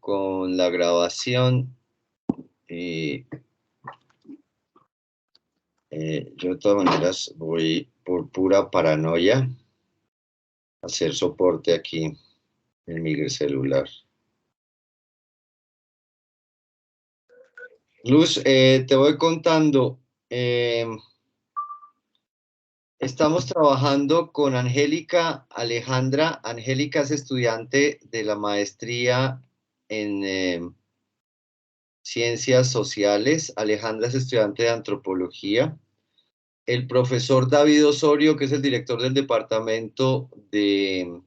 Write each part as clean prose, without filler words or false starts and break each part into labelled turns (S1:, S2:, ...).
S1: con la grabación. Yo de todas maneras voy por pura paranoia a hacer soporte aquí en mi celular. Luz, te voy contando. Estamos trabajando con Angélica Alejandra. Angélica es estudiante de la maestría en Ciencias Sociales. Alejandra es estudiante de Antropología. El profesor David Osorio, que es el director del Departamento de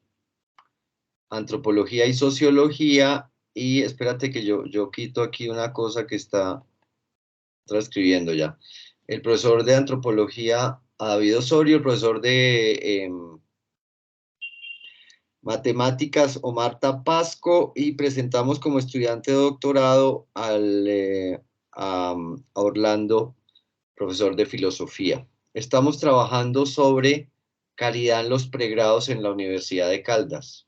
S1: Antropología y Sociología. Y espérate que yo quito aquí una cosa que está transcribiendo ya. El profesor de Antropología, David Osorio, el profesor de Matemáticas, Omar Tapasco, y presentamos como estudiante de doctorado a Orlando, profesor de Filosofía. Estamos trabajando sobre calidad en los pregrados en la Universidad de Caldas.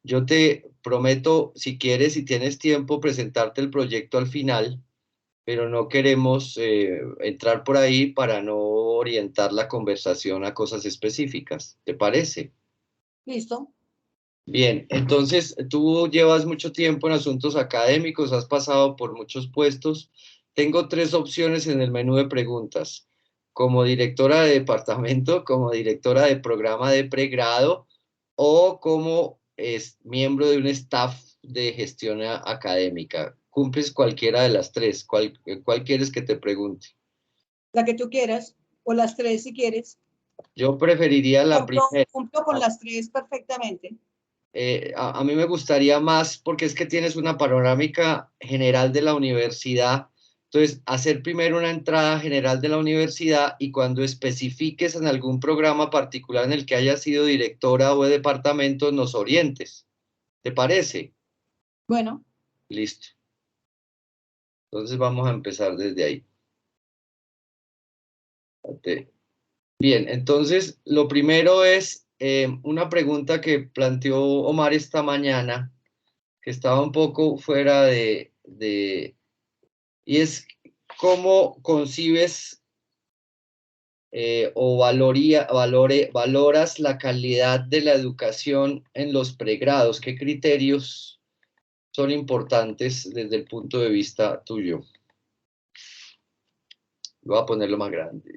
S1: Yo te prometo, si quieres, si tienes tiempo, presentarte el proyecto al final, pero no queremos entrar por ahí para no orientar la conversación a cosas específicas. ¿Te parece?
S2: Listo.
S1: Bien, entonces tú llevas mucho tiempo en asuntos académicos, has pasado por muchos puestos. Tengo tres opciones en el menú de preguntas: como directora de departamento, como directora de programa de pregrado o como miembro de un staff de gestión académica. Cumples cualquiera de las tres. ¿Cuál quieres que te pregunte?
S2: La que tú quieras, o las tres si quieres.
S1: Yo preferiría la primera.
S2: Cumplo con las tres perfectamente.
S1: A mí me gustaría más porque es que tienes una panorámica general de la universidad. Entonces, hacer primero una entrada general de la universidad y cuando especifiques en algún programa particular en el que hayas sido directora o de departamento, nos orientes. ¿Te parece?
S2: Bueno.
S1: Listo. Entonces vamos a empezar desde ahí. Bien, entonces lo primero es una pregunta que planteó Omar esta mañana, que estaba un poco fuera y es cómo concibes o valoras la calidad de la educación en los pregrados. ¿Qué criterios son importantes desde el punto de vista tuyo? Voy a ponerlo más grande.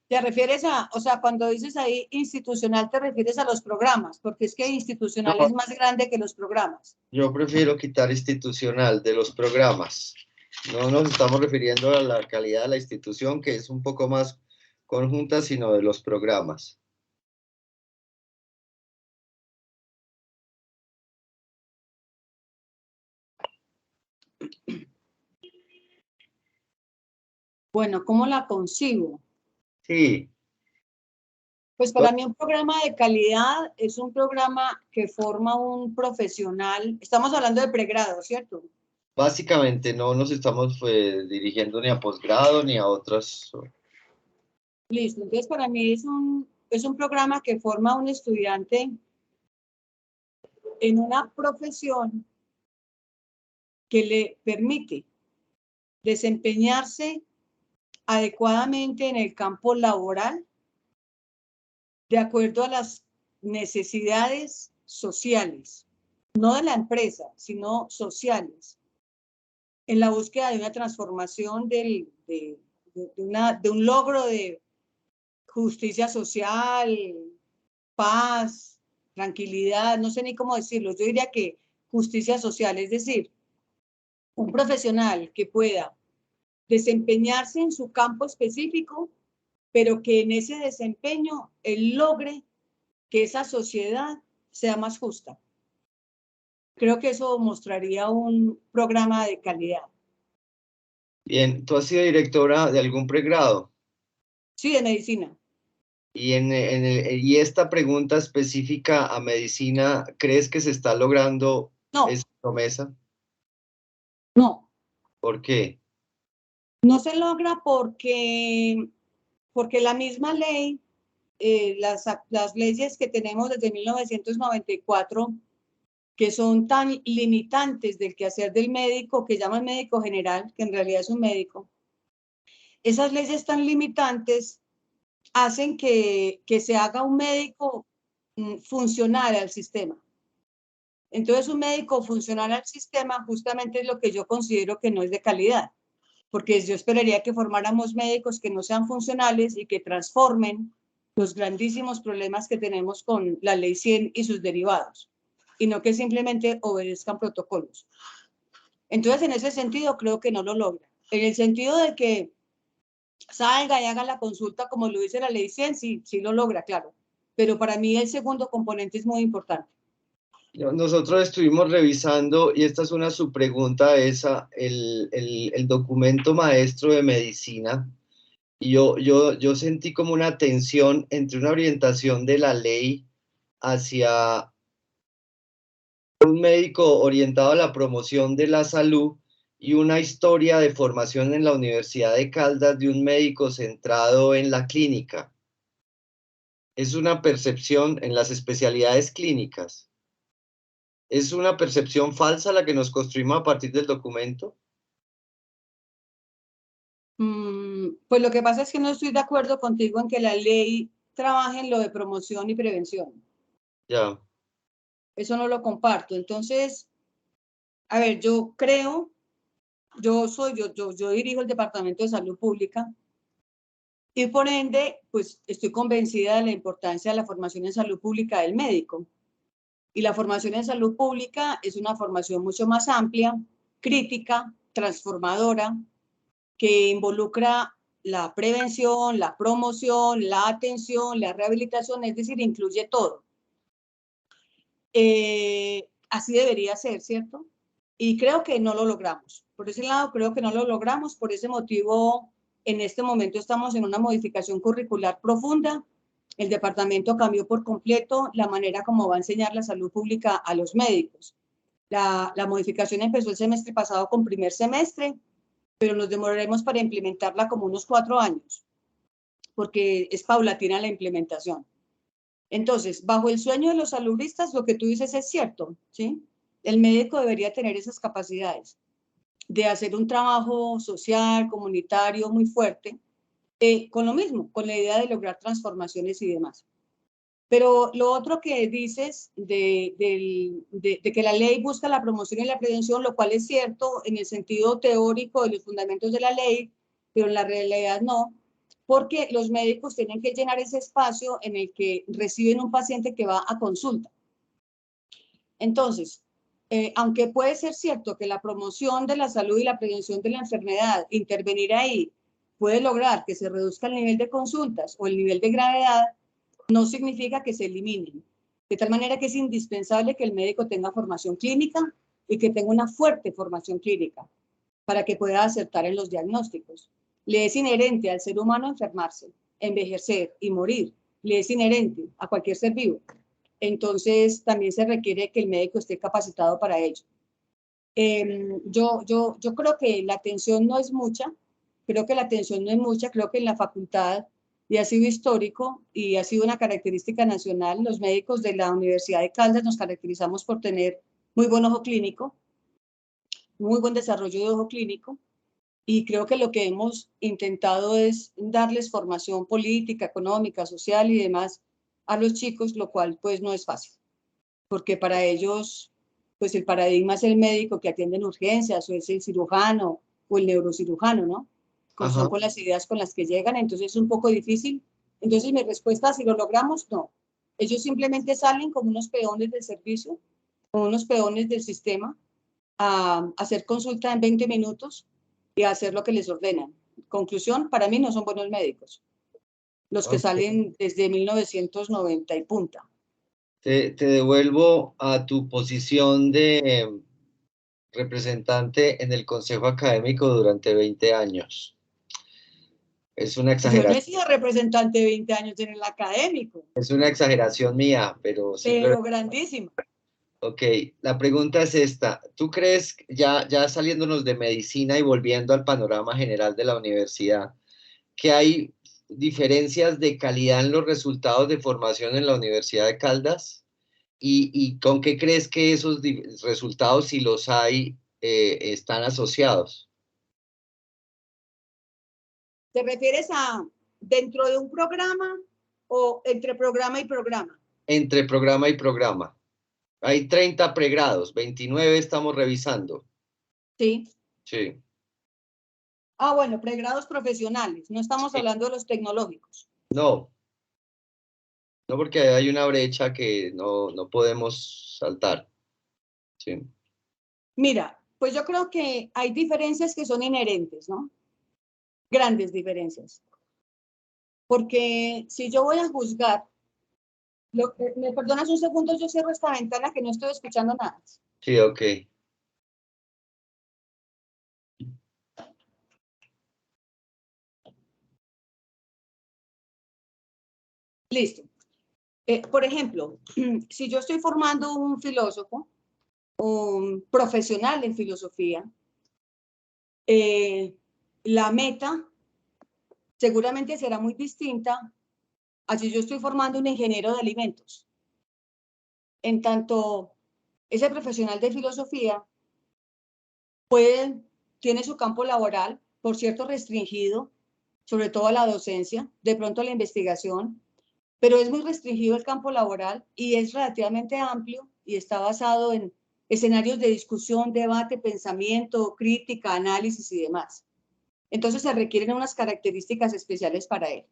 S2: ¿Te refieres a, o sea, cuando dices ahí institucional, te refieres a los programas? Porque es que institucional
S1: No,
S2: es más grande que los programas.
S1: yo prefiero quitar institucional de los programas. No nos estamos refiriendo a la calidad de la institución, que es un poco más conjunta, sino de los programas.
S2: Bueno, ¿cómo la concibo?
S1: Sí.
S2: Pues para mí un programa de calidad es un programa que forma un profesional. Estamos hablando de pregrado, ¿cierto?
S1: Básicamente no nos estamos dirigiendo ni a posgrado ni a otras.
S2: Listo, entonces para mí es un programa que forma un estudiante en una profesión que le permite desempeñarse adecuadamente en el campo laboral de acuerdo a las necesidades sociales, no de la empresa, sino sociales, en la búsqueda de una transformación de un logro de justicia social, paz, tranquilidad, no sé ni cómo decirlo, yo diría que justicia social, es decir, un profesional que pueda desempeñarse en su campo específico, pero que en ese desempeño él logre que esa sociedad sea más justa. Creo que eso mostraría un programa de calidad.
S1: Bien, ¿tú has sido directora de algún pregrado?
S2: Sí, de medicina.
S1: Y esta pregunta específica a medicina, ¿crees que se está logrando
S2: No,
S1: esa promesa?
S2: no.
S1: ¿Por qué?
S2: No se logra porque la misma ley las leyes que tenemos desde 1994, que son tan limitantes del quehacer del médico, que llaman médico general, que en realidad es un médico, esas leyes tan limitantes hacen que se haga un médico funcional al sistema. Entonces, un médico funcional al sistema justamente es lo que yo considero que no es de calidad, porque yo esperaría que formáramos médicos que no sean funcionales y que transformen los grandísimos problemas que tenemos con la Ley 100 y sus derivados, y no que simplemente obedezcan protocolos. Entonces, en ese sentido, creo que no lo logra. En el sentido de que salga y haga la consulta como lo dice la Ley 100, sí, sí lo logra, claro. Pero para mí el segundo componente es muy importante.
S1: Nosotros estuvimos revisando, y esta es una subpregunta esa, el documento maestro de medicina, y yo sentí como una tensión entre una orientación de la ley hacia un médico orientado a la promoción de la salud y una historia de formación en la Universidad de Caldas de un médico centrado en la clínica. Es una percepción en las especialidades clínicas. ¿Es una percepción falsa la que nos construimos a partir del documento?
S2: Pues lo que pasa es que no estoy de acuerdo contigo en que la ley trabaje en lo de promoción y prevención.
S1: Ya.
S2: Eso no lo comparto. Entonces, a ver, yo creo, yo dirijo el Departamento de Salud Pública y por ende, pues estoy convencida de la importancia de la formación en salud pública del médico. Y la formación en salud pública es una formación mucho más amplia, crítica, transformadora, que involucra la prevención, la promoción, la atención, la rehabilitación, es decir, incluye todo. Así debería ser, ¿cierto? Y creo que no lo logramos. Por ese lado, creo que no lo logramos. Por ese motivo, en este momento estamos en una modificación curricular profunda. El departamento cambió por completo la manera como va a enseñar la salud pública a los médicos. La modificación empezó el semestre pasado con primer semestre, pero nos demoraremos para implementarla como unos 4 años, porque es paulatina la implementación. Entonces, bajo el sueño de los salubristas, lo que tú dices es cierto, ¿sí? El médico debería tener esas capacidades de hacer un trabajo social, comunitario muy fuerte, con lo mismo, con la idea de lograr transformaciones y demás. Pero lo otro que dices de que la ley busca la promoción y la prevención, lo cual es cierto en el sentido teórico de los fundamentos de la ley, pero en la realidad no, porque los médicos tienen que llenar ese espacio en el que reciben un paciente que va a consulta. Entonces, aunque puede ser cierto que la promoción de la salud y la prevención de la enfermedad, intervenir ahí, puede lograr que se reduzca el nivel de consultas o el nivel de gravedad, no significa que se eliminen. De tal manera que es indispensable que el médico tenga formación clínica y que tenga una fuerte formación clínica para que pueda acertar en los diagnósticos. Le es inherente al ser humano enfermarse, envejecer y morir. Le es inherente a cualquier ser vivo. Entonces, también se requiere que el médico esté capacitado para ello. Yo creo que la atención no es mucha, creo que la atención no es mucha, creo que en la facultad, y ha sido histórico y ha sido una característica nacional, los médicos de la Universidad de Caldas nos caracterizamos por tener muy buen ojo clínico, muy buen desarrollo de ojo clínico, y creo que lo que hemos intentado es darles formación política, económica, social y demás a los chicos, lo cual pues no es fácil, porque para ellos pues el paradigma es el médico que atiende en urgencias, o es el cirujano o el neurocirujano, ¿no? Son con las ideas con las que llegan, entonces es un poco difícil. Entonces mi respuesta, si lo logramos, no. Ellos simplemente salen como unos peones del servicio, como unos peones del sistema, a hacer consulta en 20 minutos y a hacer lo que les ordenan. Conclusión, para mí no son buenos médicos, los que salen desde 1990 y punta.
S1: Te devuelvo a tu posición de representante en el Consejo Académico durante 20 años. Es una
S2: Yo no he
S1: exageración.
S2: sido representante de 20 años en el académico,
S1: Es una exageración mía, pero simplemente...
S2: pero grandísima.
S1: Ok, la pregunta es esta. ¿Tú crees, ya saliéndonos de medicina y volviendo al panorama general de la universidad, que hay diferencias de calidad en los resultados de formación en la Universidad de Caldas? ¿Y con qué crees que esos resultados, si los hay, están asociados?
S2: ¿Te refieres a dentro de un programa o entre programa y programa?
S1: Entre programa y programa. Hay 30 pregrados, 29 estamos revisando.
S2: Sí.
S1: Sí.
S2: Ah, bueno, pregrados profesionales, no estamos
S1: Sí.
S2: hablando de los tecnológicos.
S1: No, no, porque hay una brecha que no podemos saltar. Sí.
S2: Mira, pues yo creo que hay diferencias que son inherentes, ¿no? Grandes diferencias. Porque si yo voy a juzgar, ¿me perdonas un segundo? Yo cierro esta ventana que no estoy escuchando nada.
S1: Sí, ok.
S2: Listo. Por ejemplo, si yo estoy formando un filósofo, un profesional en filosofía, la meta seguramente será muy distinta a si yo estoy formando un ingeniero de alimentos. En tanto, ese profesional de filosofía tiene su campo laboral, por cierto, restringido, sobre todo a la docencia, de pronto a la investigación, pero es muy restringido el campo laboral y es relativamente amplio y está basado en escenarios de discusión, debate, pensamiento, crítica, análisis y demás. Entonces se requieren unas características especiales para él.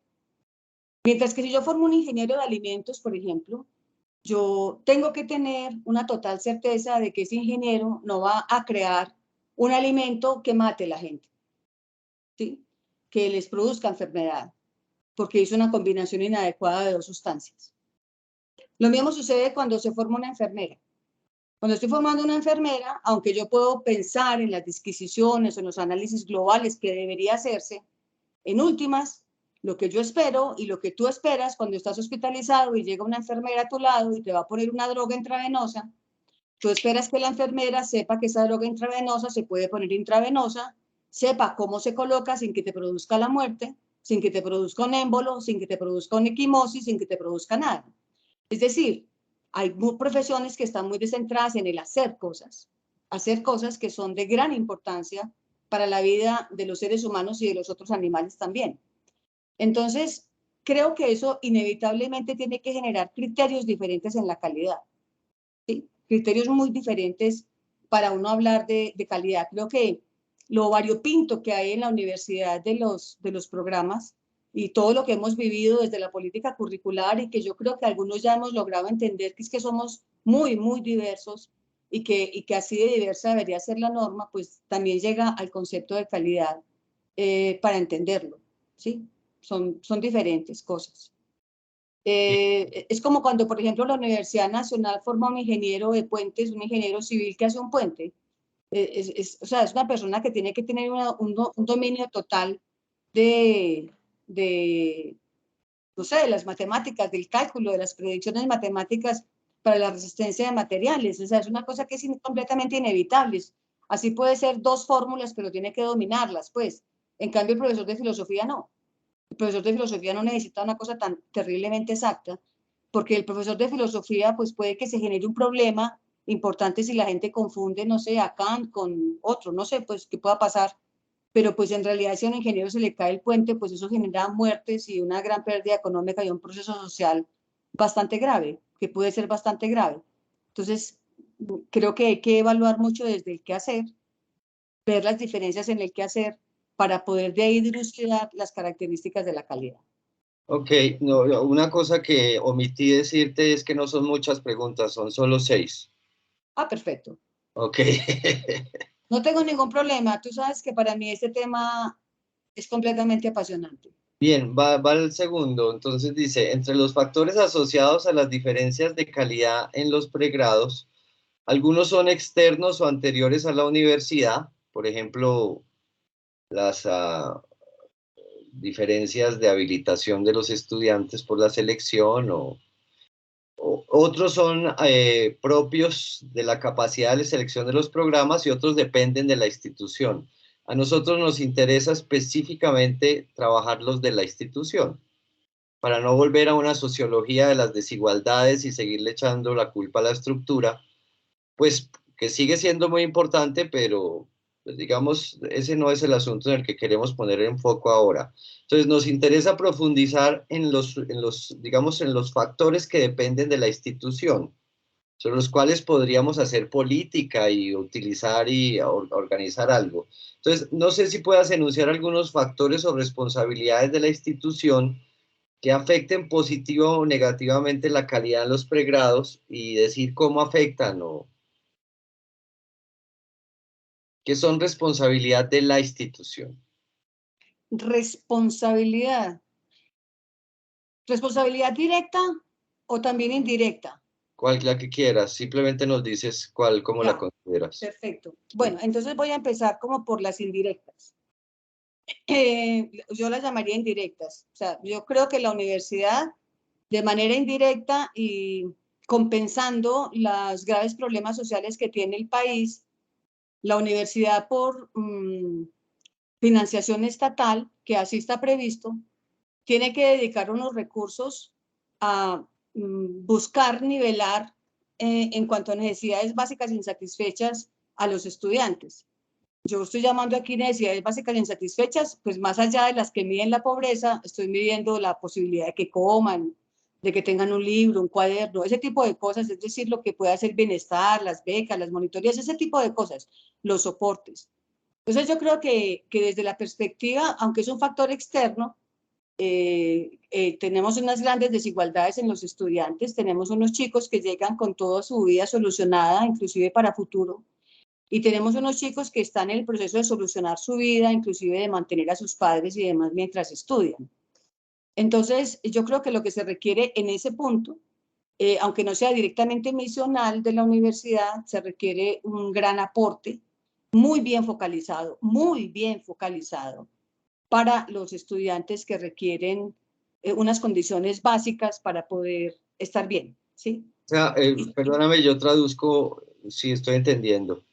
S2: Mientras que si yo formo un ingeniero de alimentos, por ejemplo, yo tengo que tener una total certeza de que ese ingeniero no va a crear un alimento que mate a la gente, ¿sí? Que les produzca enfermedad, porque hizo una combinación inadecuada de dos sustancias. Lo mismo sucede cuando se forma una enfermera. Cuando estoy formando una enfermera, aunque yo puedo pensar en las disquisiciones o en los análisis globales que debería hacerse, en últimas, lo que yo espero y lo que tú esperas cuando estás hospitalizado y llega una enfermera a tu lado y te va a poner una droga intravenosa, tú esperas que la enfermera sepa que esa droga intravenosa se puede poner intravenosa, sepa cómo se coloca sin que te produzca la muerte, sin que te produzca un émbolo, sin que te produzca una equimosis, sin que te produzca nada. Es decir, hay profesiones que están muy descentradas en el hacer cosas que son de gran importancia para la vida de los seres humanos y de los otros animales también. Entonces, creo que eso inevitablemente tiene que generar criterios diferentes en la calidad, ¿sí? Criterios muy diferentes para uno hablar de calidad. Creo que lo variopinto que hay en la universidad de los programas y todo lo que hemos vivido desde la política curricular y que yo creo que algunos ya hemos logrado entender que es que somos muy, muy diversos y que así de diversa debería ser la norma, pues también llega al concepto de calidad para entenderlo, ¿sí? Son diferentes cosas. Es como cuando, por ejemplo, la Universidad Nacional forma un ingeniero de puentes, un ingeniero civil que hace un puente. O sea, es una persona que tiene que tener un dominio total de, de, no sé, de las matemáticas, del cálculo, de las predicciones matemáticas para la resistencia de materiales. O sea, es una cosa que es completamente inevitable. Así puede ser dos fórmulas, pero tiene que dominarlas, pues. En cambio, el profesor de filosofía no. El profesor de filosofía no necesita una cosa tan terriblemente exacta, porque el profesor de filosofía, pues puede que se genere un problema importante si la gente confunde, no sé, a Kant con otro, no sé, pues qué pueda pasar, pero pues en realidad si a un ingeniero se le cae el puente, pues eso genera muertes y una gran pérdida económica y un proceso social bastante grave, que puede ser bastante grave. Entonces, creo que hay que evaluar mucho desde el qué hacer, ver las diferencias en el qué hacer para poder de ahí dilucidar las características de la calidad.
S1: Ok, no, una cosa que omití decirte es que no son muchas preguntas, son solo 6.
S2: Ah, perfecto.
S1: Ok.
S2: No tengo ningún problema. Tú sabes que para mí este tema es completamente apasionante.
S1: Bien, va el segundo. Entonces dice, entre los factores asociados a las diferencias de calidad en los pregrados, algunos son externos o anteriores a la universidad, por ejemplo, las diferencias de habilitación de los estudiantes por la selección otros son propios de la capacidad de selección de los programas y otros dependen de la institución. A nosotros nos interesa específicamente trabajar los de la institución, para no volver a una sociología de las desigualdades y seguirle echando la culpa a la estructura, pues que sigue siendo muy importante, pero pues, digamos, ese no es el asunto en el que queremos poner en foco ahora. Entonces, nos interesa profundizar digamos, en los factores que dependen de la institución, sobre los cuales podríamos hacer política y utilizar y organizar algo. Entonces, no sé si puedas enunciar algunos factores o responsabilidades de la institución que afecten positivo o negativamente la calidad de los pregrados y decir cómo afectan o que son responsabilidad de la institución.
S2: Responsabilidad. ¿Responsabilidad directa o también indirecta?
S1: Cual la que quieras, simplemente nos dices cuál, cómo la
S2: Ya,
S1: consideras.
S2: perfecto. Bueno, entonces voy a empezar como por las indirectas. Yo las llamaría indirectas. O sea, yo creo que la universidad, de manera indirecta y compensando los graves problemas sociales que tiene el país, la universidad por financiación estatal, que así está previsto, tiene que dedicar unos recursos a buscar nivelar en cuanto a necesidades básicas insatisfechas a los estudiantes. Yo estoy llamando aquí necesidades básicas insatisfechas, pues más allá de las que miden la pobreza, estoy midiendo la posibilidad de que coman, de que tengan un libro, un cuaderno, ese tipo de cosas, es decir, lo que puede hacer bienestar, las becas, las monitorías, ese tipo de cosas, los soportes. Entonces yo creo que desde la perspectiva, aunque es un factor externo, tenemos unas grandes desigualdades en los estudiantes, tenemos unos chicos que llegan con toda su vida solucionada, inclusive para futuro, y tenemos unos chicos que están en el proceso de solucionar su vida, inclusive de mantener a sus padres y demás mientras estudian. Entonces, yo creo que lo que se requiere en ese punto, aunque no sea directamente misional de la universidad, se requiere un gran aporte, muy bien focalizado para los estudiantes que requieren unas condiciones básicas para poder estar bien, ¿sí?
S1: O sea, perdóname, yo traduzco si estoy entendiendo.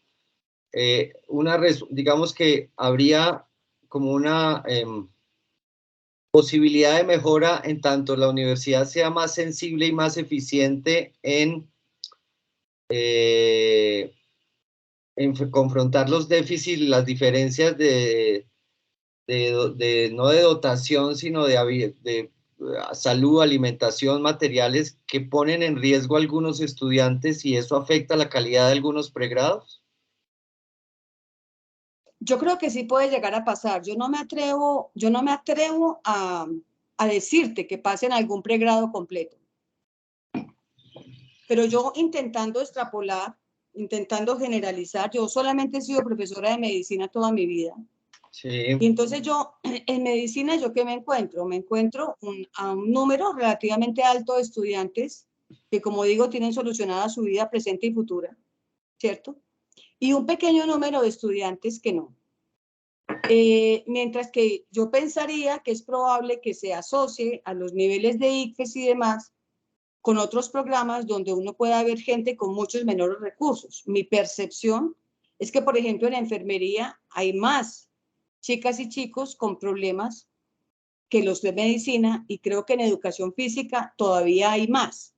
S1: Digamos que habría como una posibilidad de mejora en tanto la universidad sea más sensible y más eficiente en confrontar los déficits, las diferencias no de dotación, sino de salud, alimentación, materiales que ponen en riesgo a algunos estudiantes y eso afecta la calidad de algunos pregrados?
S2: Yo creo que sí puede llegar a pasar. Yo no me atrevo a decirte que pasen algún pregrado completo. Pero yo intentando extrapolar, intentando generalizar, yo solamente he sido profesora de medicina toda mi vida.
S1: Sí.
S2: Y entonces yo, en medicina, ¿yo qué me encuentro? Me encuentro a un número relativamente alto de estudiantes que, como digo, tienen solucionada su vida presente y futura, ¿cierto? Y un pequeño número de estudiantes que no. Mientras que yo pensaría que es probable que se asocie a los niveles de ICFES y demás con otros programas donde uno pueda ver gente con muchos menores recursos. Mi percepción es que, por ejemplo, en enfermería hay más chicas y chicos con problemas que los de medicina y creo que en educación física todavía hay más.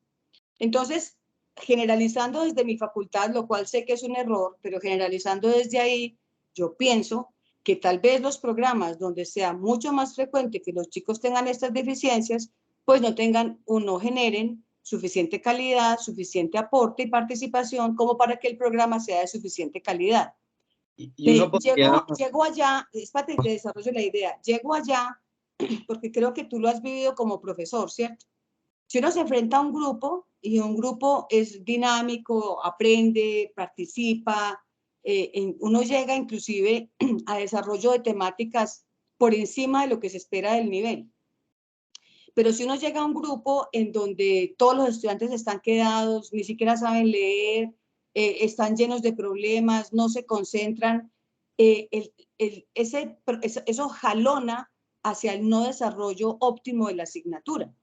S2: Entonces, generalizando desde mi facultad, lo cual sé que es un error, pero generalizando desde ahí, yo pienso que tal vez los programas donde sea mucho más frecuente que los chicos tengan estas deficiencias, pues no tengan o no generen suficiente calidad, suficiente aporte y participación como para que el programa sea de suficiente calidad.
S1: Y uno podría...
S2: Llego allá, es para que te desarrolle la idea, llego allá porque creo que tú lo has vivido como profesor, ¿cierto? Si uno se enfrenta a un grupo y un grupo es dinámico, aprende, participa, uno llega inclusive a desarrollo de temáticas por encima de lo que se espera del nivel. Pero si uno llega a un grupo en donde todos los estudiantes están quedados, ni siquiera saben leer, están llenos de problemas, no se concentran, eso jalona hacia el no desarrollo óptimo de la asignatura.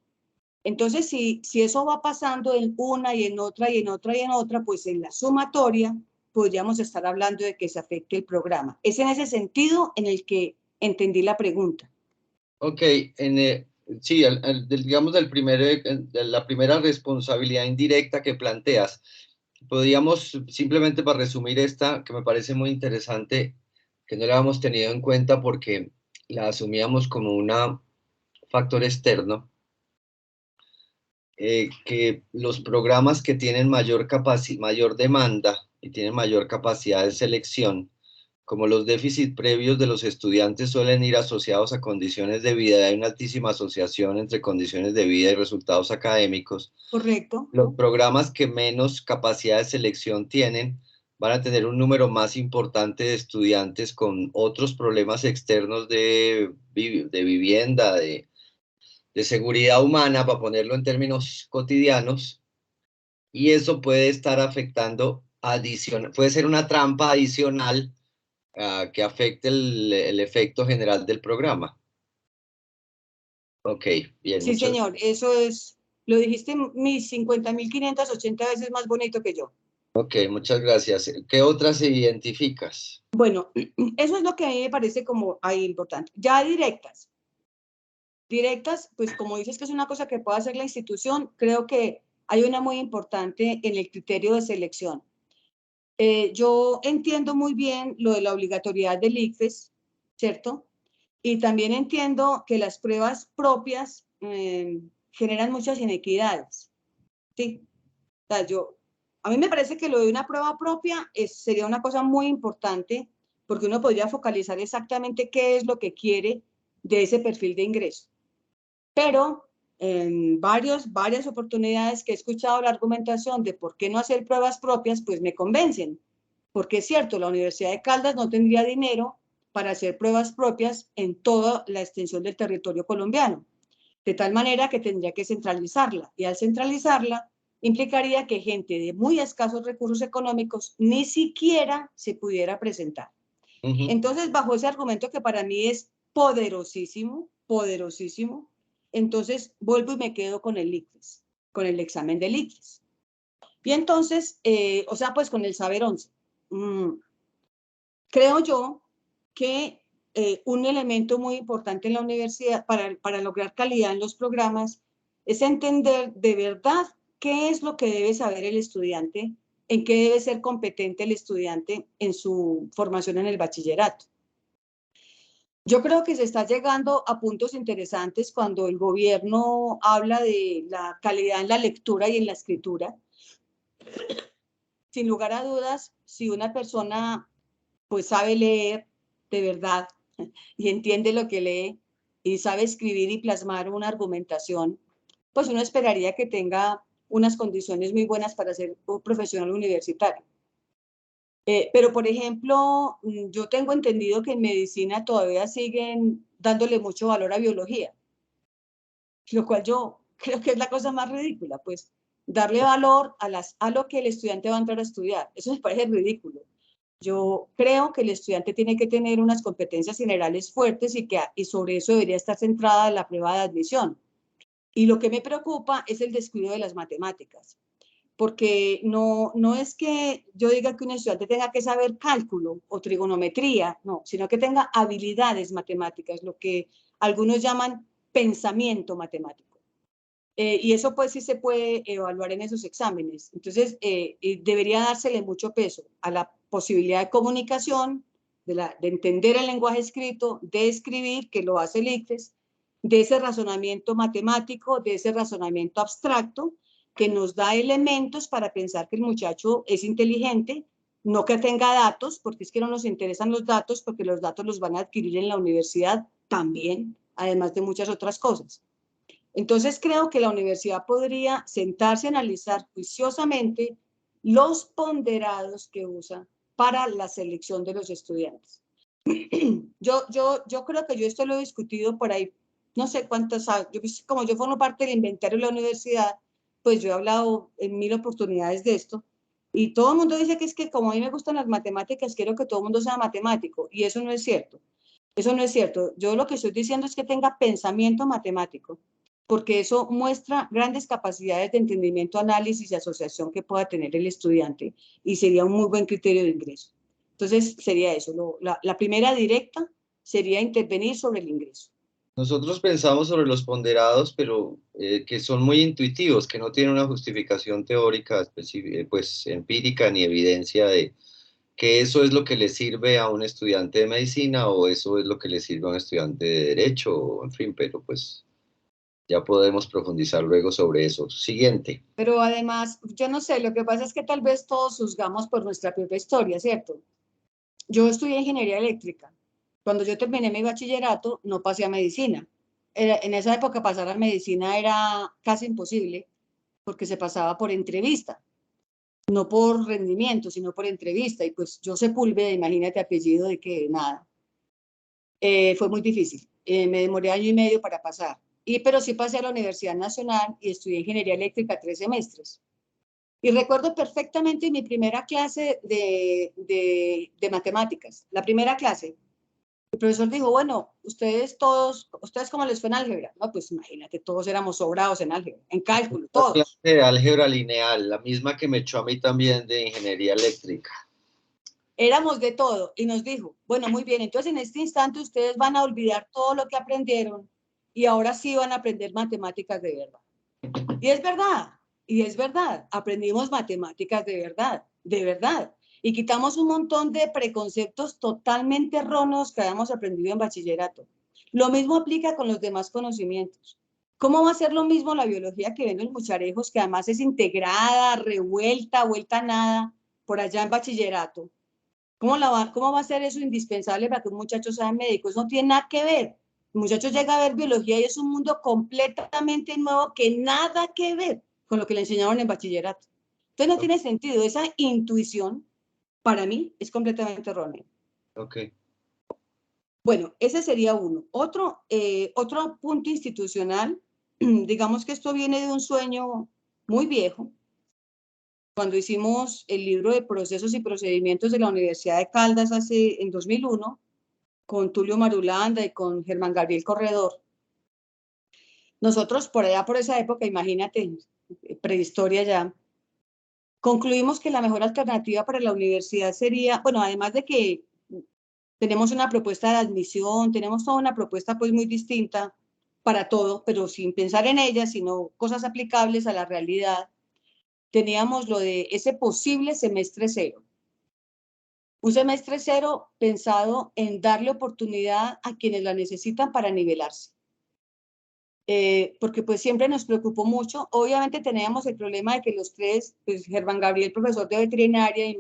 S2: Entonces, si eso va pasando en una y en otra y en otra y en otra, pues en la sumatoria podríamos estar hablando de que se afecte el programa. Es en ese sentido en el que entendí la pregunta.
S1: Ok, sí, digamos de la primera responsabilidad indirecta que planteas, podríamos simplemente para resumir esta, que me parece muy interesante, que no la habíamos tenido en cuenta porque la asumíamos como un factor externo, que los programas que tienen mayor demanda y tienen mayor capacidad de selección, como los déficits previos de los estudiantes suelen ir asociados a condiciones de vida, hay una altísima asociación entre condiciones de vida y resultados académicos.
S2: Correcto.
S1: Los programas que menos capacidad de selección tienen van a tener un número más importante de estudiantes con otros problemas externos de vivienda, de seguridad humana, para ponerlo en términos cotidianos, y eso puede estar afectando puede ser una trampa adicional que afecte el efecto general del programa. Ok, bien,
S2: Sí,
S1: muchas
S2: señor, eso es, lo dijiste mis 50.580 veces más bonito que yo.
S1: Ok, muchas gracias. ¿Qué otras identificas?
S2: Bueno, eso es lo que a mí me parece como ahí importante. Ya directas. Directas, pues como dices que es una cosa que puede hacer la institución, creo que hay una muy importante en el criterio de selección. Yo entiendo muy bien lo de la obligatoriedad del ICFES, ¿cierto? Y también entiendo que las pruebas propias generan muchas inequidades, ¿sí? O sea, a mí me parece que lo de una prueba propia sería una cosa muy importante porque uno podría focalizar exactamente qué es lo que quiere de ese perfil de ingreso. Pero en varias oportunidades que he escuchado la argumentación de por qué no hacer pruebas propias, pues me convencen. Porque es cierto, la Universidad de Caldas no tendría dinero para hacer pruebas propias en toda la extensión del territorio colombiano, de tal manera que tendría que centralizarla. Y al centralizarla, implicaría que gente de muy escasos recursos económicos ni siquiera se pudiera presentar. Entonces, bajo ese argumento que para mí es poderosísimo, poderosísimo, entonces vuelvo y me quedo con el ICFES, con el examen del ICFES. Y entonces, o sea, pues con el saber 11. Creo yo que un elemento muy importante en la universidad para lograr calidad en los programas es entender de verdad qué es lo que debe saber el estudiante, en qué debe ser competente el estudiante en su formación en el bachillerato. Yo creo que se está llegando a puntos interesantes cuando el gobierno habla de la calidad en la lectura y en la escritura. Sin lugar a dudas, si una persona pues sabe leer de verdad y entiende lo que lee y sabe escribir y plasmar una argumentación, pues uno esperaría que tenga unas condiciones muy buenas para ser un profesional universitario. Pero, por ejemplo, yo tengo entendido que en medicina todavía siguen dándole mucho valor a biología, lo cual yo creo que es la cosa más ridícula, pues darle valor a lo que el estudiante va a entrar a estudiar. Eso me parece ridículo. Yo creo que el estudiante tiene que tener unas competencias generales fuertes y sobre eso debería estar centrada la prueba de admisión. Y lo que me preocupa es el descuido de las matemáticas, porque no es que yo diga que un estudiante tenga que saber cálculo o trigonometría, no, sino que tenga habilidades matemáticas, lo que algunos llaman pensamiento matemático. Y eso pues sí se puede evaluar en esos exámenes. Entonces, debería dársele mucho peso a la posibilidad de comunicación, de entender el lenguaje escrito, de escribir, que lo hace el ICFES, de ese razonamiento matemático, de ese razonamiento abstracto, que nos da elementos para pensar que el muchacho es inteligente, no que tenga datos, porque es que no nos interesan los datos, porque los datos los van a adquirir en la universidad también, además de muchas otras cosas. Entonces creo que la universidad podría sentarse a analizar juiciosamente los ponderados que usa para la selección de los estudiantes. Yo creo que yo esto lo he discutido por ahí, no sé cuántas, como yo formo parte del inventario de la universidad, pues yo he hablado en 1000 oportunidades de esto, y todo el mundo dice que es que como a mí me gustan las matemáticas, quiero que todo el mundo sea matemático, y eso no es cierto. Eso no es cierto. Yo lo que estoy diciendo es que tenga pensamiento matemático, porque eso muestra grandes capacidades de entendimiento, análisis y asociación que pueda tener el estudiante y sería un muy buen criterio de ingreso. Entonces, sería eso. La primera directa sería intervenir sobre el ingreso.
S1: Nosotros pensamos sobre los ponderados, pero que son muy intuitivos, que no tienen una justificación teórica, pues empírica ni evidencia de que eso es lo que le sirve a un estudiante de medicina o eso es lo que le sirve a un estudiante de derecho, o en fin, pero pues ya podemos profundizar luego sobre eso. Siguiente.
S2: Pero además, yo no sé, lo que pasa es que tal vez todos juzgamos por nuestra propia historia, ¿cierto? Yo estudié ingeniería eléctrica. Cuando yo terminé mi bachillerato, no pasé a medicina. En esa época pasar a medicina era casi imposible porque se pasaba por entrevista, no por rendimiento, sino por entrevista. Y pues yo Sepúlveda, imagínate apellido de que nada. Fue muy difícil. Me demoré año y medio para pasar. Pero sí pasé a la Universidad Nacional y estudié ingeniería eléctrica 3 semestres. Y recuerdo perfectamente mi primera clase de matemáticas. La primera clase, el profesor dijo, bueno, ustedes cómo les fue en álgebra. No, pues imagínate, todos éramos sobrados en álgebra, en cálculo,
S1: La clase
S2: todos.
S1: de álgebra lineal, la misma que me echó a mí también de ingeniería eléctrica.
S2: Éramos de todo. Y nos dijo, bueno, muy bien, entonces en este instante ustedes van a olvidar todo lo que aprendieron y ahora sí van a aprender matemáticas de verdad. Y es verdad, aprendimos matemáticas de verdad. Y quitamos un montón de preconceptos totalmente erróneos que habíamos aprendido en bachillerato. Lo mismo aplica con los demás conocimientos. ¿Cómo va a ser lo mismo la biología que ven los mucharejos, que además es integrada, revuelta, vuelta a nada, por allá en bachillerato? ¿Cómo va a ser eso indispensable para que un muchacho sea médico? Eso no tiene nada que ver. El muchacho llega a ver biología y es un mundo completamente nuevo que nada que ver con lo que le enseñaron en bachillerato. Entonces no tiene sentido. Esa intuición, para mí, es completamente errónea.
S1: Ok.
S2: Bueno, ese sería uno. Otro punto institucional, digamos que esto viene de un sueño muy viejo. Cuando hicimos el libro de procesos y procedimientos de la Universidad de Caldas en 2001, con Tulio Marulanda y con Germán Gabriel Corredor. Nosotros por allá, por esa época, imagínate, prehistoria ya, concluimos que la mejor alternativa para la universidad sería, bueno, además de que tenemos una propuesta de admisión, tenemos toda una propuesta pues muy distinta para todo, pero sin pensar en ella, sino cosas aplicables a la realidad, teníamos lo de ese posible semestre cero. Un semestre cero pensado en darle oportunidad a quienes la necesitan para nivelarse. Porque pues siempre nos preocupó mucho. Obviamente teníamos el problema de que los tres, pues Germán Gabriel, profesor de veterinaria,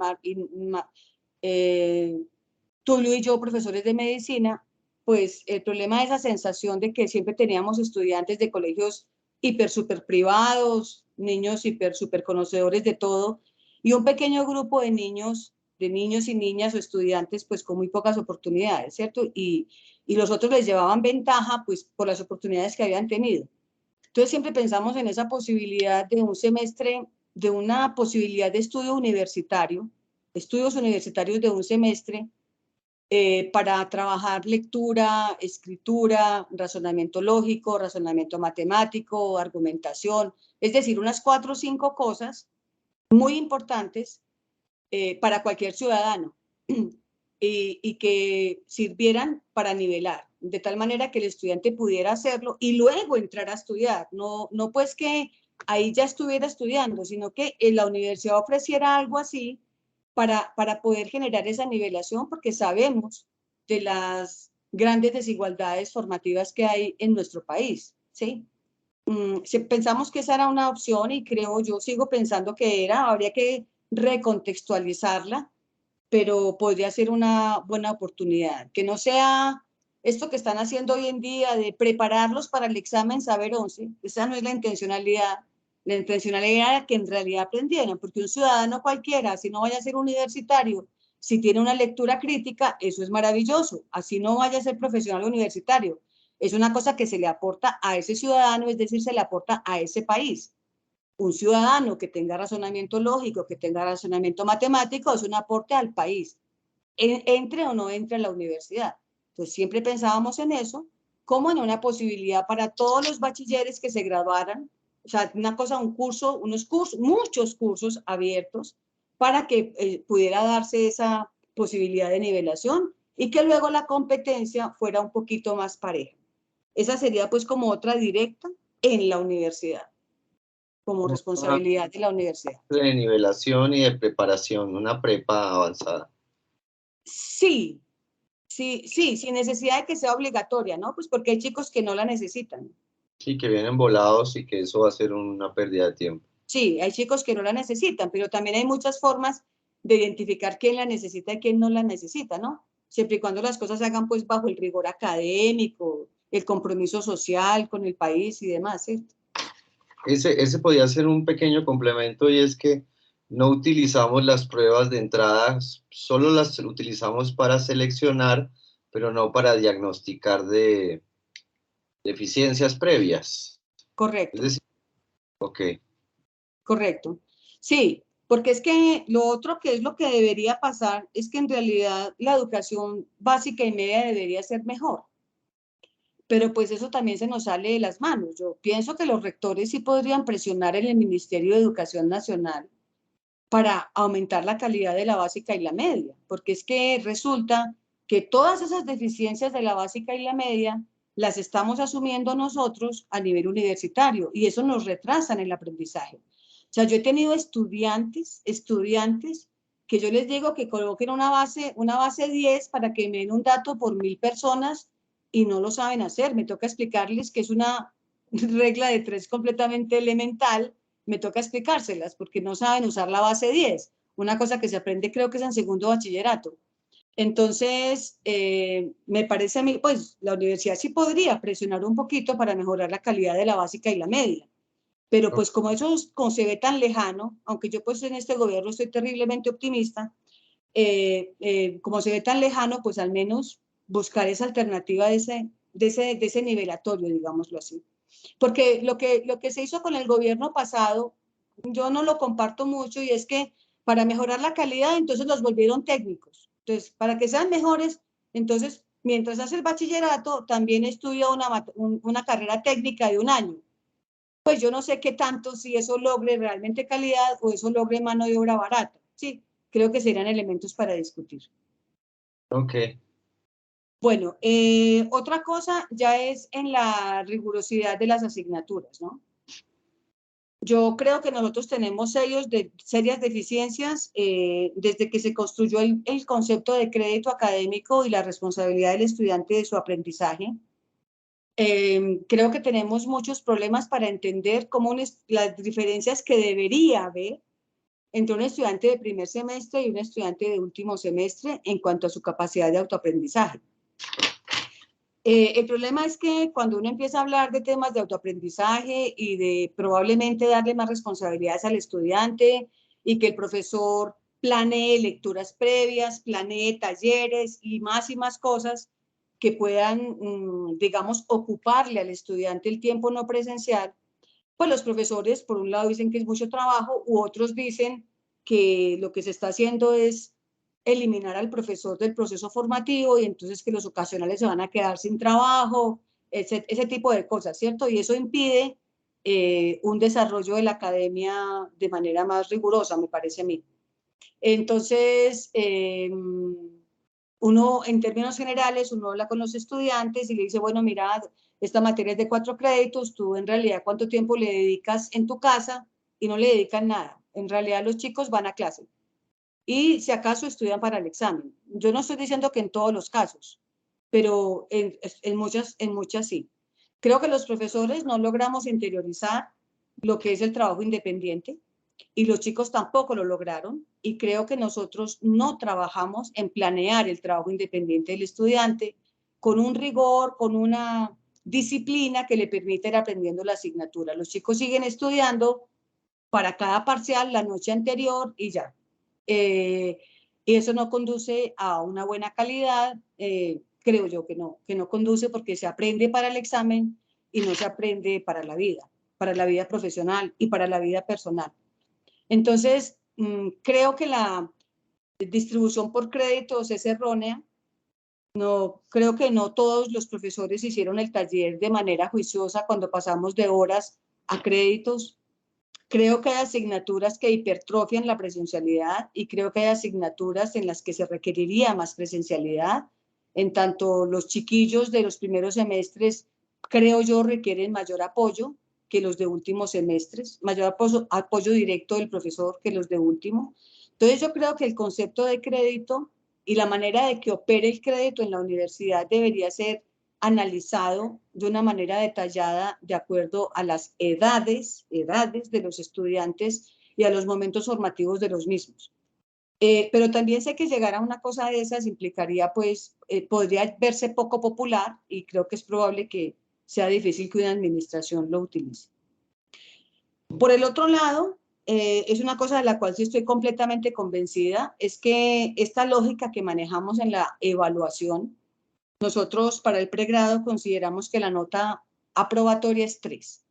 S2: Tulio y yo, profesores de medicina, pues el problema de esa sensación de que siempre teníamos estudiantes de colegios hiper, super privados, niños hiper, super conocedores de todo, y un pequeño grupo de niños y niñas o estudiantes pues con muy pocas oportunidades, ¿cierto? Y los otros les llevaban ventaja pues por las oportunidades que habían tenido. Entonces siempre pensamos en esa posibilidad de un semestre, de una posibilidad de estudio universitario, estudios universitarios de un semestre, para trabajar lectura, escritura, razonamiento lógico, razonamiento matemático, argumentación, es decir, unas 4 o 5 cosas muy importantes para cualquier ciudadano y que sirvieran para nivelar, de tal manera que el estudiante pudiera hacerlo y luego entrar a estudiar. No pues que ahí ya estuviera estudiando, sino que la universidad ofreciera algo así para poder generar esa nivelación, porque sabemos de las grandes desigualdades formativas que hay en nuestro país, ¿sí? Pensamos que esa era una opción y yo sigo pensando que habría que recontextualizarla, pero podría ser una buena oportunidad, que no sea esto que están haciendo hoy en día de prepararlos para el examen Saber 11, esa no es la intencionalidad. La intencionalidad era que en realidad aprendieran, porque un ciudadano cualquiera, si no vaya a ser universitario, si tiene una lectura crítica, eso es maravilloso, así no vaya a ser profesional universitario. Es una cosa que se le aporta a ese ciudadano, es decir, se le aporta a ese país. Un ciudadano que tenga razonamiento lógico, que tenga razonamiento matemático, es un aporte al país, entre o no entre a la universidad. Entonces siempre pensábamos en eso, como en una posibilidad para todos los bachilleres que se graduaran, o sea, una cosa, un curso, unos cursos, muchos cursos abiertos para que pudiera darse esa posibilidad de nivelación y que luego la competencia fuera un poquito más pareja. Esa sería pues como otra directa en la universidad, como responsabilidad de la universidad.
S1: De nivelación y de preparación, una prepa avanzada.
S2: Sí, sí, sí, sin necesidad de que sea obligatoria, ¿no? Pues porque hay chicos que no la necesitan.
S1: Sí, que vienen volados y que eso va a ser una pérdida de tiempo.
S2: Sí, hay chicos que no la necesitan, pero también hay muchas formas de identificar quién la necesita y quién no la necesita, ¿no? Siempre y cuando las cosas se hagan pues bajo el rigor académico, el compromiso social con el país y demás, ¿cierto?
S1: Ese podría ser un pequeño complemento y es que no utilizamos las pruebas de entrada, solo las utilizamos para seleccionar, pero no para diagnosticar de deficiencias previas. Es
S2: Correcto,
S1: decir, ok,
S2: correcto. Sí, porque es que lo otro que es lo que debería pasar es que en realidad la educación básica y media debería ser mejor. Pero pues eso también se nos sale de las manos. Yo pienso que los rectores sí podrían presionar en el Ministerio de Educación Nacional para aumentar la calidad de la básica y la media, porque es que resulta que todas esas deficiencias de la básica y la media las estamos asumiendo nosotros a nivel universitario y eso nos retrasa en el aprendizaje. O sea, yo he tenido estudiantes que yo les digo que coloquen una base 10 para que me den un dato por 1000 personas y no lo saben hacer. Me toca explicarles que es una regla de 3 completamente elemental, me toca explicárselas porque no saben usar la base 10, una cosa que se aprende creo que es en segundo bachillerato. Entonces, me parece a mí, pues la universidad sí podría presionar un poquito para mejorar la calidad de la básica y la media, pero pues como eso se ve tan lejano, aunque yo pues en este gobierno estoy terriblemente optimista, como se ve tan lejano, pues al menos buscar esa alternativa de ese nivelatorio, digámoslo así. Porque lo que se hizo con el gobierno pasado, yo no lo comparto mucho y es que para mejorar la calidad, entonces los volvieron técnicos. Entonces, para que sean mejores, entonces, mientras hace el bachillerato, también estudia una carrera técnica de un año. Pues yo no sé qué tanto si eso logre realmente calidad o eso logre mano de obra barata. Sí, creo que serían elementos para discutir.
S1: ok.
S2: Bueno, otra cosa ya es en la rigurosidad de las asignaturas, ¿no? Yo creo que nosotros tenemos serias deficiencias desde que se construyó el concepto de crédito académico y la responsabilidad del estudiante de su aprendizaje. Creo que tenemos muchos problemas para entender las diferencias que debería haber entre un estudiante de primer semestre y un estudiante de último semestre en cuanto a su capacidad de autoaprendizaje. El problema es que cuando uno empieza a hablar de temas de autoaprendizaje y de probablemente darle más responsabilidades al estudiante y que el profesor planee lecturas previas, planee talleres y más cosas que puedan, digamos, ocuparle al estudiante el tiempo no presencial, pues los profesores por un lado dicen que es mucho trabajo u otros dicen que lo que se está haciendo es eliminar al profesor del proceso formativo y entonces que los ocasionales se van a quedar sin trabajo, ese tipo de cosas, ¿cierto? Y eso impide un desarrollo de la academia de manera más rigurosa, me parece a mí. Entonces, uno, en términos generales, uno habla con los estudiantes y le dice, bueno, mira, esta materia es de 4 créditos, tú en realidad cuánto tiempo le dedicas en tu casa y no le dedican nada. En realidad los chicos van a clase y si acaso estudian para el examen. Yo no estoy diciendo que en todos los casos, pero en muchas sí. Creo que los profesores no logramos interiorizar lo que es el trabajo independiente y los chicos tampoco lo lograron y creo que nosotros no trabajamos en planear el trabajo independiente del estudiante con un rigor, con una disciplina que le permita ir aprendiendo la asignatura. Los chicos siguen estudiando para cada parcial la noche anterior y ya. Y eso no conduce a una buena calidad, creo yo que no conduce porque se aprende para el examen y no se aprende para la vida profesional y para la vida personal. Entonces, creo que la distribución por créditos es errónea No, creo que no todos los profesores hicieron el taller de manera juiciosa cuando pasamos de horas a créditos. Creo que hay asignaturas que hipertrofian la presencialidad y creo que hay asignaturas en las que se requeriría más presencialidad. En tanto, los chiquillos de los primeros semestres, creo yo, requieren mayor apoyo que los de últimos semestres, mayor apoyo directo del profesor que los de último. Entonces, yo creo que el concepto de crédito y la manera de que opere el crédito en la universidad debería ser analizado de una manera detallada de acuerdo a las edades de los estudiantes y a los momentos formativos de los mismos. Pero también sé que llegar a una cosa de esas implicaría, pues, podría verse poco popular y creo que es probable que sea difícil que una administración lo utilice. Por el otro lado, es una cosa de la cual sí estoy completamente convencida, es que esta lógica que manejamos en la evaluación, nosotros para el pregrado consideramos que la nota aprobatoria es 3.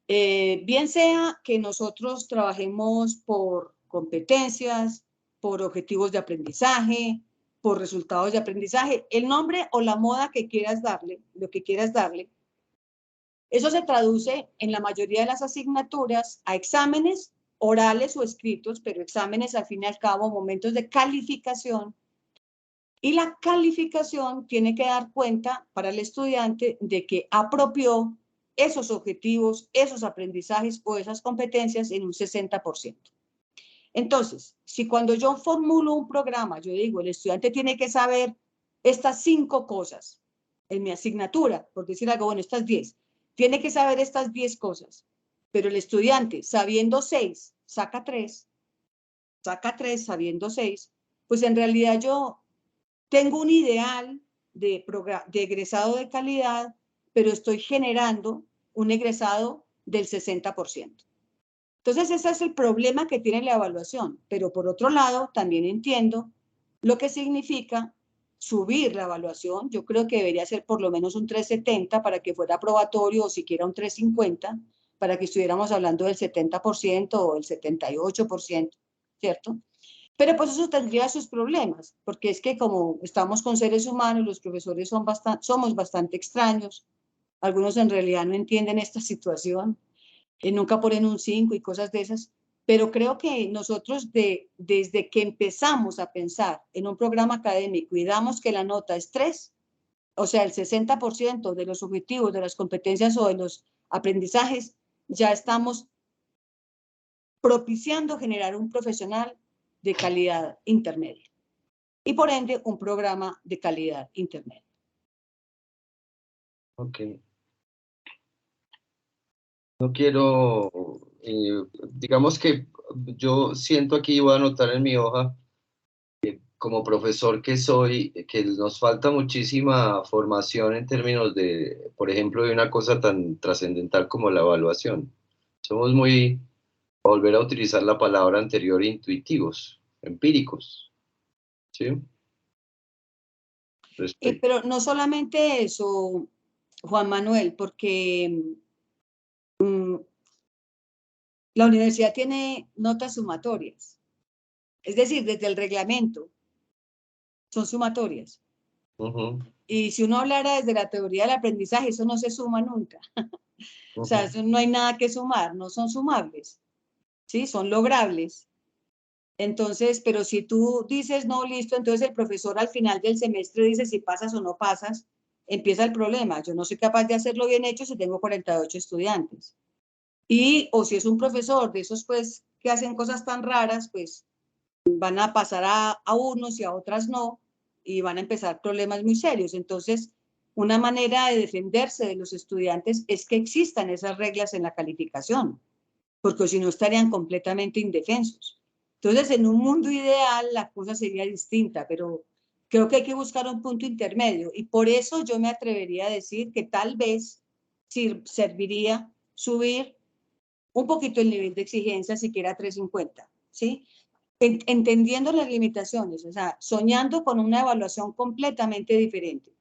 S2: Bien sea que nosotros trabajemos por competencias, por objetivos de aprendizaje, por resultados de aprendizaje, el nombre o la moda que quieras darle, lo que quieras darle, eso se traduce en la mayoría de las asignaturas a exámenes orales o escritos, pero exámenes al fin y al cabo, momentos de calificación. Y la calificación tiene que dar cuenta para el estudiante de que apropió esos objetivos, esos aprendizajes o esas competencias en un 60%. Entonces, si cuando yo formulo un programa, yo digo, el estudiante tiene que saber estas 5 cosas en mi asignatura, por decir algo, bueno, estas 10, tiene que saber estas 10 cosas, pero el estudiante sabiendo 6, saca 3 sabiendo 6, pues en realidad yo tengo un ideal de egresado de calidad, pero estoy generando un egresado del 60%. Entonces, ese es el problema que tiene la evaluación. Pero por otro lado, también entiendo lo que significa subir la evaluación. Yo creo que debería ser por lo menos un 370 para que fuera aprobatorio o siquiera un 350 para que estuviéramos hablando del 70% o el 78%, ¿cierto? Pero pues eso tendría sus problemas, porque es que como estamos con seres humanos, los profesores somos bastante extraños. Algunos en realidad no entienden esta situación, nunca ponen un 5 y cosas de esas. Pero creo que nosotros desde que empezamos a pensar en un programa académico y damos que la nota es 3, o sea, el 60% de los objetivos, de las competencias o de los aprendizajes, ya estamos propiciando generar un profesional de calidad intermedia y por ende un programa de calidad intermedia.
S1: Ok. No quiero, digamos que yo siento aquí, voy a anotar en mi hoja, como profesor que soy, que nos falta muchísima formación en términos de, por ejemplo, de una cosa tan trascendental como la evaluación. Somos muy, a volver a utilizar la palabra anterior, intuitivos, empíricos, ¿sí? Respecto.
S2: Pero no solamente eso, Juan Manuel, porque la universidad tiene notas sumatorias, es decir, desde el reglamento son sumatorias. Y si uno hablara desde la teoría del aprendizaje, eso no se suma nunca. O sea, eso no hay nada que sumar, no son sumables, ¿sí? Son logrables. Entonces, pero si tú dices, no, listo, entonces el profesor al final del semestre dice si pasas o no pasas, empieza el problema. Yo no soy capaz de hacerlo bien hecho si tengo 48 estudiantes. Y, o si es un profesor de esos, pues, que hacen cosas tan raras, pues, van a pasar a unos y a otras no, y van a empezar problemas muy serios. Entonces, una manera de defenderse de los estudiantes es que existan esas reglas en la calificación, porque si no estarían completamente indefensos. Entonces, en un mundo ideal la cosa sería distinta, pero creo que hay que buscar un punto intermedio y por eso yo me atrevería a decir que tal vez serviría subir un poquito el nivel de exigencia, siquiera 350, ¿sí? Entendiendo las limitaciones, o sea, soñando con una evaluación completamente diferente.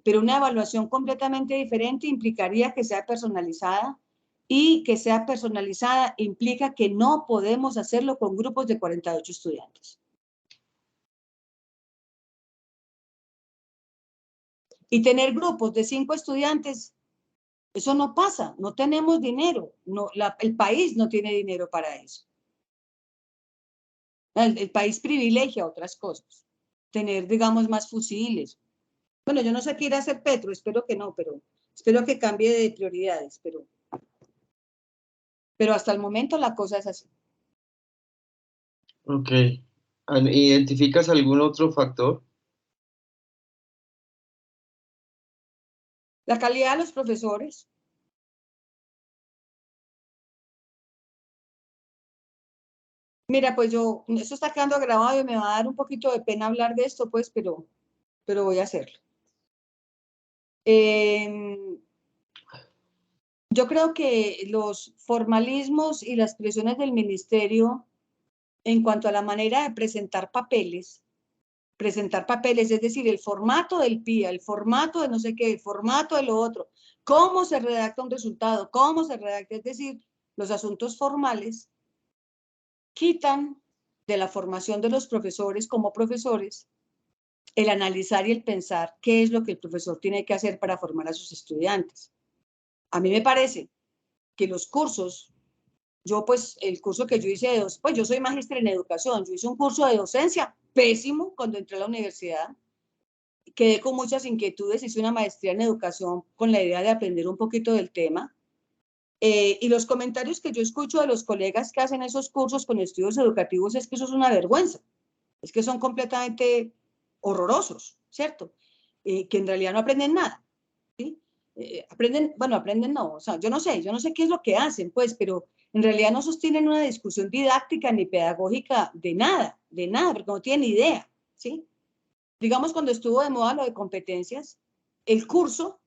S2: Pero una evaluación completamente diferente implicaría que sea personalizada y que sea personalizada implica que no podemos hacerlo con grupos de 48 estudiantes. Y tener grupos de 5 estudiantes, eso no pasa, no tenemos dinero, no, el país no tiene dinero para eso. El país privilegia otras cosas, tener, digamos, más fusiles. Bueno, yo no sé qué irá a hacer Petro, espero que no, pero espero que cambie de prioridades, pero hasta el momento la cosa es así.
S1: Ok. ¿Identificas algún otro factor?
S2: La calidad de los profesores. Mira, pues esto está quedando grabado y me va a dar un poquito de pena hablar de esto, pues, pero voy a hacerlo. Yo creo que los formalismos y las presiones del ministerio en cuanto a la manera de presentar papeles, es decir, el formato del PIA, el formato de no sé qué, el formato de lo otro, cómo se redacta un resultado, cómo se redacta, es decir, los asuntos formales, quitan de la formación de los profesores como profesores el analizar y el pensar qué es lo que el profesor tiene que hacer para formar a sus estudiantes. A mí me parece que los cursos, pues el curso que yo hice pues yo soy magíster en educación, yo hice un curso de docencia pésimo cuando entré a la universidad, quedé con muchas inquietudes, hice una maestría en educación con la idea de aprender un poquito del tema, y los comentarios que yo escucho de los colegas que hacen esos cursos con estudios educativos es que eso es una vergüenza, es que son completamente horrorosos, ¿cierto? Que en realidad no aprenden nada, ¿sí? Aprenden no, o sea, yo no sé qué es lo que hacen, pues, pero en realidad no sostienen una discusión didáctica ni pedagógica de nada, porque no tienen idea, ¿sí? Digamos, cuando estuvo de moda lo de competencias, el curso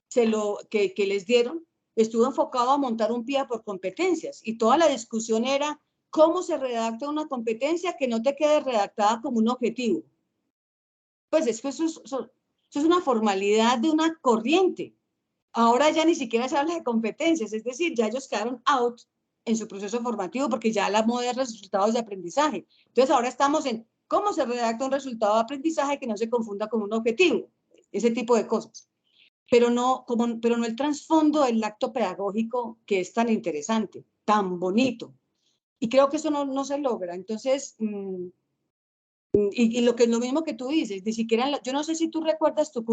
S2: que les dieron estuvo enfocado a montar un PIA por competencias y toda la discusión era cómo se redacta una competencia que no te quede redactada como un objetivo. Pues eso es una formalidad de una corriente. Ahora ya ni siquiera se habla de competencias, es decir, ya ellos quedaron out en su proceso formativo porque ya la moda es resultados de aprendizaje. Entonces ahora estamos en cómo se redacta un resultado de aprendizaje que no se confunda con un objetivo, ese tipo de cosas. Pero no el trasfondo del acto pedagógico que es tan interesante, tan bonito. Y creo que eso no se logra. Entonces, y lo mismo que tú dices, ni siquiera, yo no sé si tú recuerdas el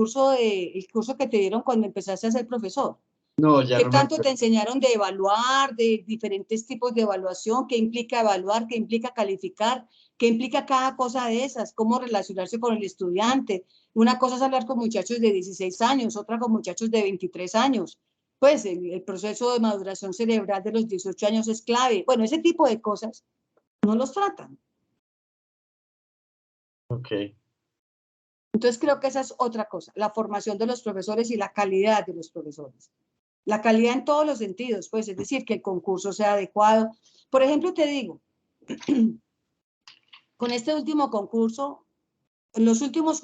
S2: curso que te dieron cuando empezaste a ser profesor.
S1: No, ya
S2: ¿Qué
S1: no me
S2: tanto te
S1: acuerdo.
S2: enseñaron de evaluar, de diferentes tipos de evaluación? ¿Qué implica evaluar? ¿Qué implica calificar? ¿Qué implica cada cosa de esas? ¿Cómo relacionarse con el estudiante? Una cosa es hablar con muchachos de 16 años, otra con muchachos de 23 años. Pues el proceso de maduración cerebral de los 18 años es clave. Bueno, ese tipo de cosas no los tratan.
S1: Ok.
S2: Entonces creo que esa es otra cosa, la formación de los profesores y la calidad de los profesores. La calidad en todos los sentidos, pues, es decir, que el concurso sea adecuado. Por ejemplo, te digo, con este último concurso, en los últimos